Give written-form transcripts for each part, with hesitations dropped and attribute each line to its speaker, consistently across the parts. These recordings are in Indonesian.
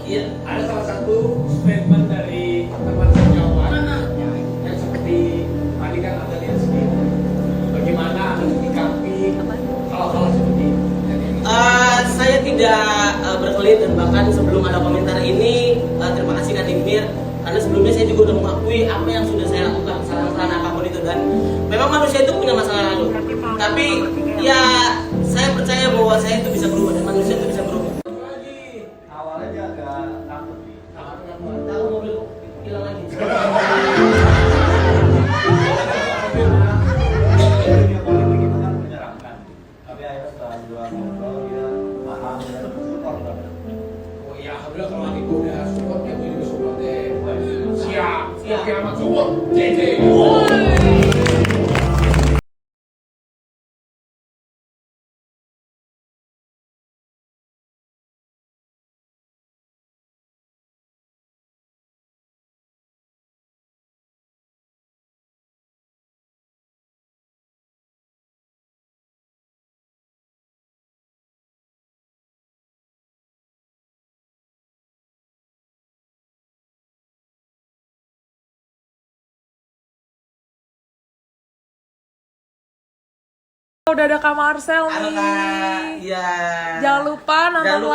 Speaker 1: Iya, ada salah satu statement dari teman sejawat yang seperti tadi kan Anda lihat sendiri. Bagaimana Anda menyikapi hal-hal seperti ini?
Speaker 2: Saya tidak berkelit dan bahkan sebelum ada komentar ini terima kasih Kak Digmir, karena sebelumnya saya juga udah mengakui apa yang sudah saya lakukan, kesalahan apapun itu, dan memang manusia itu punya masa lalu, tapi ya saya percaya bahwa saya itu bisa berubah dan manusia itu bisa berubah.
Speaker 3: Awalnya agak takut nih.
Speaker 2: Tahu mobil hilang lagi.
Speaker 3: Dia politik itu kan menyeramkan. Tapi akhirnya setelah dua ngobrol dia paham dan support banget.
Speaker 1: Oh iya, alhamdulillah kalau adikku udah support, ya gue juga support deh. Siap, oke amat support. JJ.
Speaker 4: Udah ada Kak Marcel
Speaker 2: Halo
Speaker 4: nih.
Speaker 2: Kak, iya.
Speaker 4: Jangan lupa nonton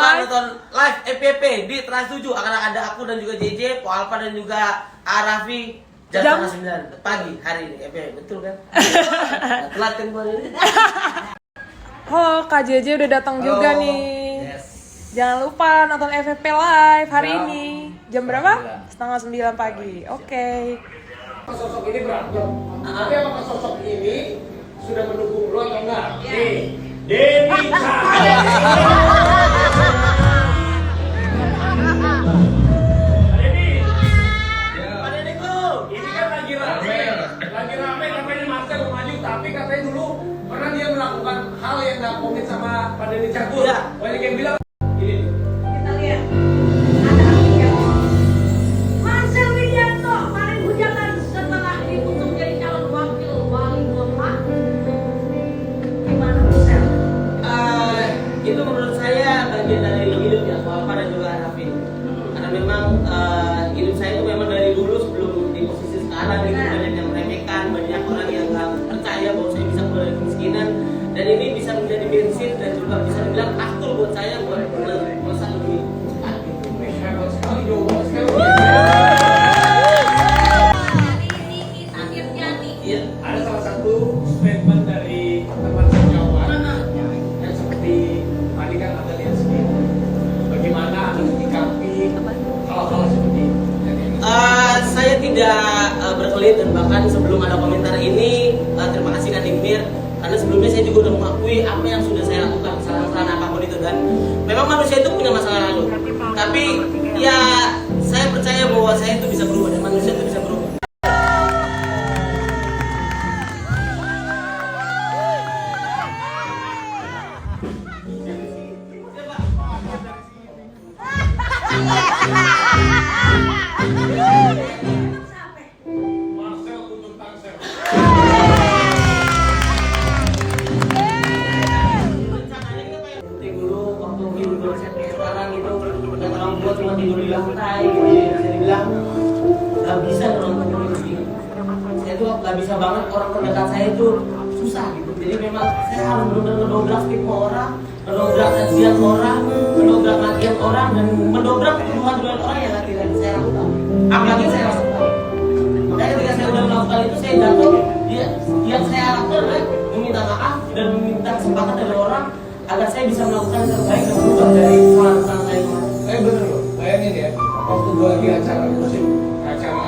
Speaker 2: live FPP di Trans 7, akan ada aku dan juga JJ, Po Alpa dan juga Arafi jam 9 pagi hari ini. FPP, betul kan? Telat kan gua ini.
Speaker 4: Halo Kak JJ udah datang juga nih.
Speaker 2: Yes.
Speaker 4: Jangan lupa nonton FFP live hari ini. Jam berapa? Setengah 9 pagi. Oke.
Speaker 1: Sosok ini berantem. Tapi apakah sosok ini sudah mendukung lo atau enggak? Nih, Denny Cahaya.
Speaker 2: Pak Deniko.
Speaker 1: Ini kan lagi rame katanya Marcel mau maju, tapi katanya dulu pernah dia melakukan hal yang nggak komit sama Pak Denny Cagur.
Speaker 2: Iya.
Speaker 1: Banyak yang bilang ini.
Speaker 5: Kita lihat ada yang Marcel Widianto paling hujatan setelah diusung jadi calon wakil wali kota. Gimana Marcel?
Speaker 2: Itu menurut saya bagian dari hidup ya, Po Alpa dan juga Arafi. Karena memang hidup saya itu memang dari dulu sebelum di posisi sekarang itu banyak yang meremehkan, banyak orang yang nggak percaya bahwa saya bisa keluar dari kemiskinan, dan ini bisa menjadi bensin dan juga bisa dibilang aktor buat saya buat masa lebih cepat gitu.
Speaker 1: Hebat sekali, jawaban sekali.
Speaker 5: Hari ini kita Firjani.
Speaker 2: Iya.
Speaker 1: Ada salah satu statement dari teman sejawat yang seperti tadi kan Anda lihat sendiri. Bagaimana Anda menyikapi hal-hal seperti ini?
Speaker 2: Saya tidak berkelit dan bahkan sebelum ada komentar ini terima kasih Kak Digmir, karena sebelumnya saya juga udah mengakui apa yang sudah saya lakukan, kesalahan apapun itu, dan memang manusia itu punya masa lalu, tapi ya saya percaya bahwa saya itu bisa berubah dan manusia itu bisa berubah.
Speaker 1: Marcel untuk Tangsel.
Speaker 2: Penting dulu waktu hidup saya kayak sekarang itu udah terlalu buat cuma tidur di lantai gitu ya, bisa dibilang nggak bisa nonton hidup begini. Saya tuh nggak bisa banget, orang terdekat saya itu susah gitu, jadi memang saya harus benar-benar mendobrak stigma orang, mendobrak sajian orang, mendobrak kematian orang, dan mendobrak tuduhan-tuduhan orang yang tidak saya lakukan, apalagi saya lakukan. Makanya ketika saya udah melakukan itu, saya jatuh, yang saya lakukan adalah meminta maaf dan meminta kesempatan dari orang agar saya bisa melakukan yang terbaik dan berubah dari kesalahan-kesalahan saya kemarin.
Speaker 1: Saya bener loh, bayangin ya, waktu gua lagi acara musik, acara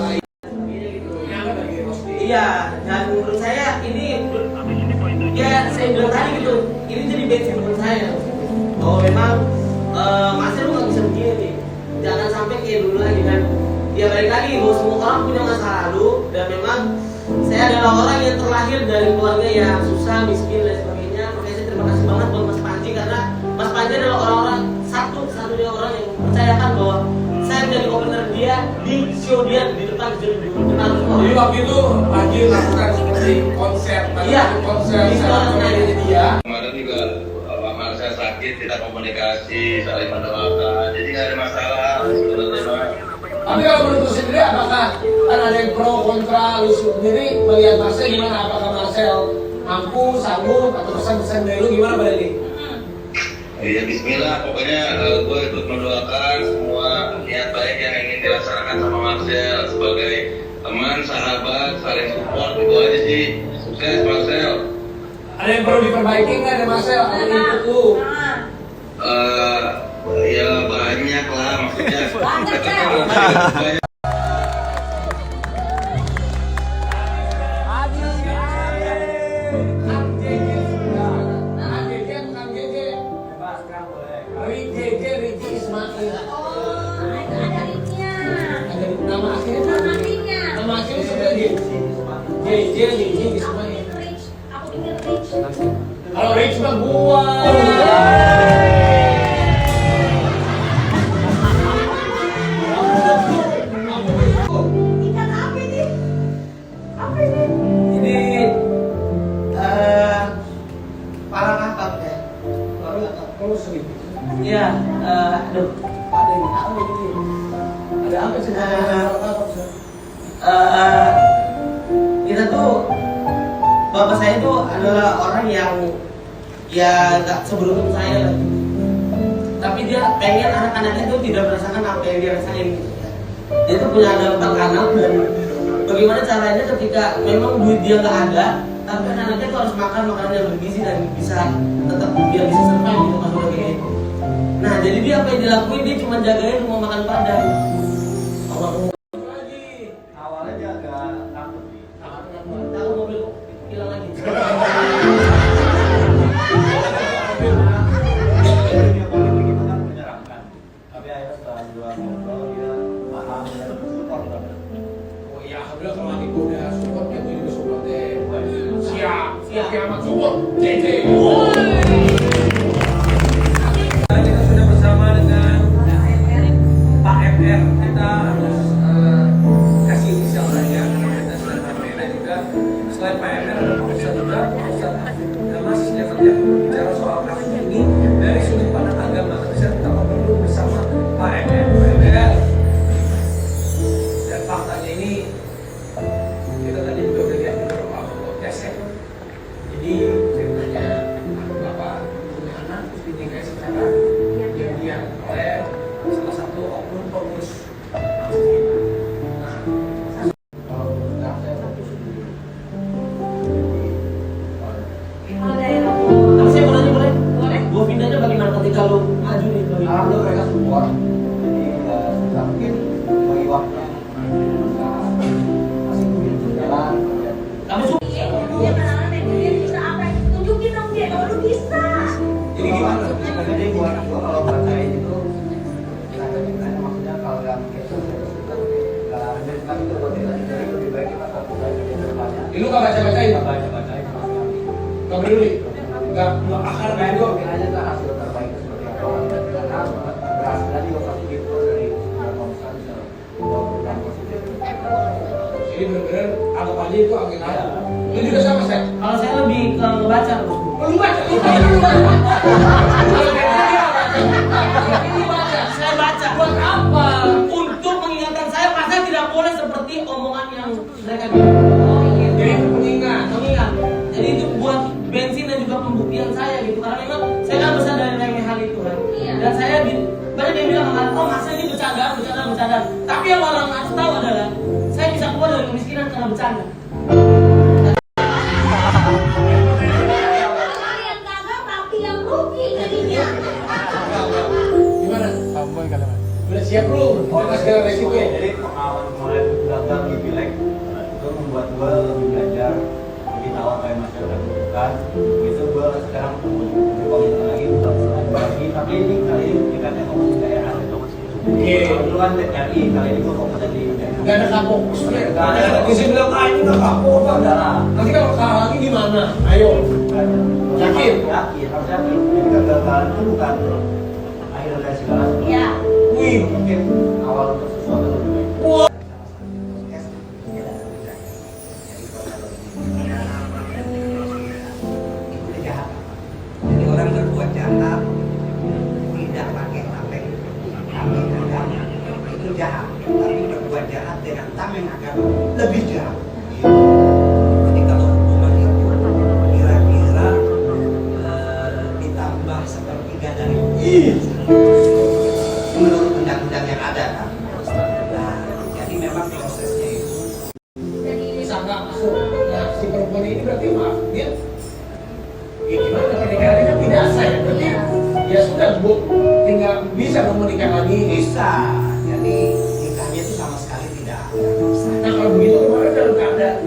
Speaker 1: lain, yang ada lagi roasting.
Speaker 2: Iya, dan menurut saya ini, ya saya bilang tadi gitu, ini jadi bensin menurut saya. Bahwa memang masa lu nggak bisa begini nih, jangan sampai kayak dulu lagi kan. Ya balik lagi, bahwa semua orang punya masa lalu, dan memang saya adalah orang yang terlahir dari keluarga yang susah, miskin dan sebagainya. Makanya saya terima kasih banget buat Mas Panji, karena Mas Panji adalah orang-orang satu-satunya orang yang percayakan bahwa saya menjadi komentar dia di show dia di depan semua.
Speaker 1: Jadi waktu itu Panji lakukan seperti konser,
Speaker 2: Iya.
Speaker 1: konser
Speaker 2: Itu
Speaker 1: saya
Speaker 2: orang
Speaker 1: lakukan
Speaker 2: saya.
Speaker 1: dia.
Speaker 6: Kemarin juga Pak Marcel sakit kita komunikasi, saling mendoakan, jadi nggak ada masalah sebenarnya Mas.
Speaker 1: Tapi kalau menurut lu sendiri apakah kan ada yang pro kontra, lu sendiri melihat Marcel gimana? Apakah Marcel mampu, sanggup, atau pesan-pesan dari lu gimana Pak Dedi?
Speaker 6: Ya Bismillah, pokoknya gue ikut mendoakan semua niat baik yang ingin dilaksanakan sama Marcel sebagai teman, sahabat, saling support, itu aja sih. Sukses Marcel.
Speaker 1: Ada yang perlu diperbaiki nggak dari Marcel? Ada yang input lu?
Speaker 6: Ya banyak lah maksudnya.
Speaker 5: Banyak, Sel.
Speaker 6: Banyak.
Speaker 1: Kang JJ sudah. Kang JJ atau Kang JJ?
Speaker 3: Bebas Kang, boleh.
Speaker 1: Riji Ismail.
Speaker 5: Oh, ada ritnya.
Speaker 1: Ada nama aslinya
Speaker 5: Nama
Speaker 1: apa?
Speaker 5: aslinya.
Speaker 1: Nama aslinya sebenarnya JJ
Speaker 5: Aku
Speaker 1: Ismail.
Speaker 5: bikin Rich. Aku bikin Rich.
Speaker 1: Kalau Rich mah gua.
Speaker 5: Ikan apa ini? Apa ini?
Speaker 2: Ini para kakak ya. Para kakak.
Speaker 1: Kalau seribu.
Speaker 2: Iya, aduh, ada yang tahu ini.
Speaker 1: Ada apa sih?
Speaker 2: Kita tuh bapak saya tuh adalah orang yang ya nggak seberuntung saya lah. Tapi dia pengen anak-anaknya tuh tidak merasakan apa yang dia rasain. Dia tuh punya ada 4 anak dan bagaimana caranya ketika memang duit dia nggak ada, tapi anak-anaknya tuh harus makan makanan yang bergizi dan bisa tetap dia bisa survive gitu pas udah kayak gitu. Nah jadi dia apa yang dilakuin, dia cuma jagain rumah makan Padang.
Speaker 3: Awalnya dia agak takut nih.
Speaker 2: Tahu mobil hilang lagi.
Speaker 3: Dia politik itu kan menyeramkan. Tapi akhirnya setelah dua ngobrol dia paham dan support banget.
Speaker 1: Oh iya, alhamdulillah kalau lagi gua udah support, ya gua juga support deh.
Speaker 2: Siap.
Speaker 1: Siap amat support. JJ.
Speaker 7: Kita sudah bersama dengan Pak MR. Kita harus kasih inisial saja karena kita sudah berbeda juga. Selain Pak MR ada Pak Ustadz juga, Pak Ustadz Mas Jafar yang bicara soal kasus ini dari sudut pandang agama. Tapi saya kita ngobrol bersama Pak MR. Dan faktanya ini kita tadi juga udah lihat di beberapa podcast ya. Jadi ceritanya Bapak punya anak terus dinikahi secara diam-diam oleh salah satu oknum pengurus masjid. Nah, kalau menurut saya fokus dulu.
Speaker 5: Kalau dari aku.
Speaker 2: Tapi saya mau nanya boleh?
Speaker 5: Boleh.
Speaker 2: Gua pindahnya bagaimana ketika lu maju nih?
Speaker 3: Alhamdulillah mereka support. Jadi susah mungkin bagi waktu. Masih mungkin jalan.
Speaker 2: Tapi
Speaker 5: Dia kadang-kadang dia bisa apa? Tunjukin dong dia kalau lu bisa.
Speaker 1: Jadi gimana?
Speaker 3: Jadi buat gua kalau bacain itu kita maksudnya kalau yang kita kan itu buat kita jadi lebih baik kita fokus aja ke depannya.
Speaker 1: Lu nggak baca-bacain?
Speaker 3: Kita baca-bacain.
Speaker 1: Nggak peduli? Nggak akar
Speaker 3: Karena
Speaker 1: dari
Speaker 3: itu
Speaker 1: gua.
Speaker 3: aja kan hasil terbaik seperti apa. Karena berhasilnya juga pasti gitu dari komsel program positif.
Speaker 1: Jadi bener-bener anggap aja itu angin aja. Lu juga sama, Seth?
Speaker 2: kalau saya lebih ke ngebaca bos.
Speaker 1: Lu baca? Lu baca? Kalau kayak gini dia baca. Ini baca.
Speaker 2: Saya baca.
Speaker 1: Buat apa?
Speaker 2: Untuk mengingatkan saya, pasal tidak boleh seperti omongan yang mereka bilang.
Speaker 5: Oh iya.
Speaker 1: Jadi itu pengingat.
Speaker 2: Mengingat. Jadi itu buat bensin dan juga pembuktian saya gitu. Karena memang saya kan besar dari remeh hal itu kan.
Speaker 5: Iya.
Speaker 2: Dan saya banyak yang bilang kan, oh masa ini bercanda. Tapi yang orang harus tahu adalah saya bisa keluar dari kemiskinan karena bercanda.
Speaker 5: Kalian gagal tapi yang rugi jadinya.
Speaker 1: Gimana? Udah siap belum? Kita segala resiko ya?
Speaker 3: Jadi pengalaman kemarin gagal di Pileg itu membuat gue lebih belajar, lebih tahu apa yang masyarakat butuhkan. Itu gue sekarang berkomitmen lagi untuk lagi, tapi ini kali ini tingkatnya fokus di daerah. Dulu kan TKI, kali ini gue fokusnya di daerah.
Speaker 1: Gak ada kapok.
Speaker 3: Nggak ada.
Speaker 1: Bisa bilang ini nggak kapok apa?
Speaker 3: Daerah.
Speaker 1: Nanti kalau kalah lagi gimana? Ayo. Yakin?
Speaker 3: Yakin, harusnya jadi kegagalan itu bukan akhir dari segala sesuatu.
Speaker 5: Iya.
Speaker 1: Wih.
Speaker 3: Mungkin awal untuk sesuatu lebih baik.
Speaker 7: Jadi orang berbuat jahat
Speaker 8: berjalan dengan tameng agama lebih jauh. Jadi kalau hukuman itu kira-kira ditambah sepertiga dari menurut undang-undang yang ada kan. Nah, jadi memang prosesnya itu.
Speaker 1: Bisa nggak masuk. Nah, si perempuan ini berarti maaf dia. Ya gimana pernikahannya kan tidak sah ya berarti. Ya sudah bu, tinggal bisa mau menikah lagi.
Speaker 8: Bisa. Jadi nikahnya itu sama sekali tidak ada.
Speaker 1: Nah kalau begitu kemarin dalam keadaan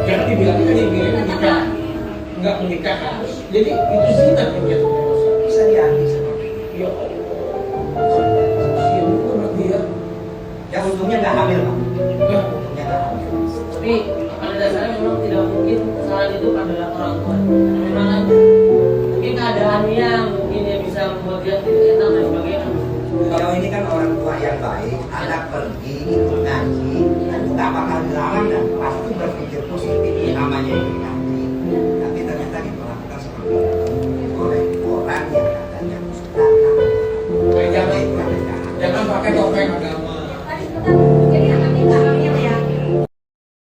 Speaker 1: jangan dibilang kan yang nikah nggak menikah harus. Jadi itu zina yang jatuhnya dosa.
Speaker 8: Bisa diambil seperti itu.
Speaker 1: Ya Allah. Siapa berarti ya?
Speaker 8: Ya untungnya nggak hamil, Pak.
Speaker 1: Nah,
Speaker 8: Untungnya nggak hamil.
Speaker 2: Tapi pada dasarnya memang tidak mungkin kesalahan itu adalah orang tua. Karena memang kan mungkin keadaannya, mungkin dia bisa membuat dia tidak enak dan sebagainya.
Speaker 8: Kalau ini kan orang tua yang baik, anak pergi ikut ngaji, kan itu nggak bakal dilarang dan pasti berpikir positif. Namanya itu ngaji. Tapi ternyata diperlakukan seperti itu oleh orang yang katanya mustahil.
Speaker 1: jangan pakai topeng agama.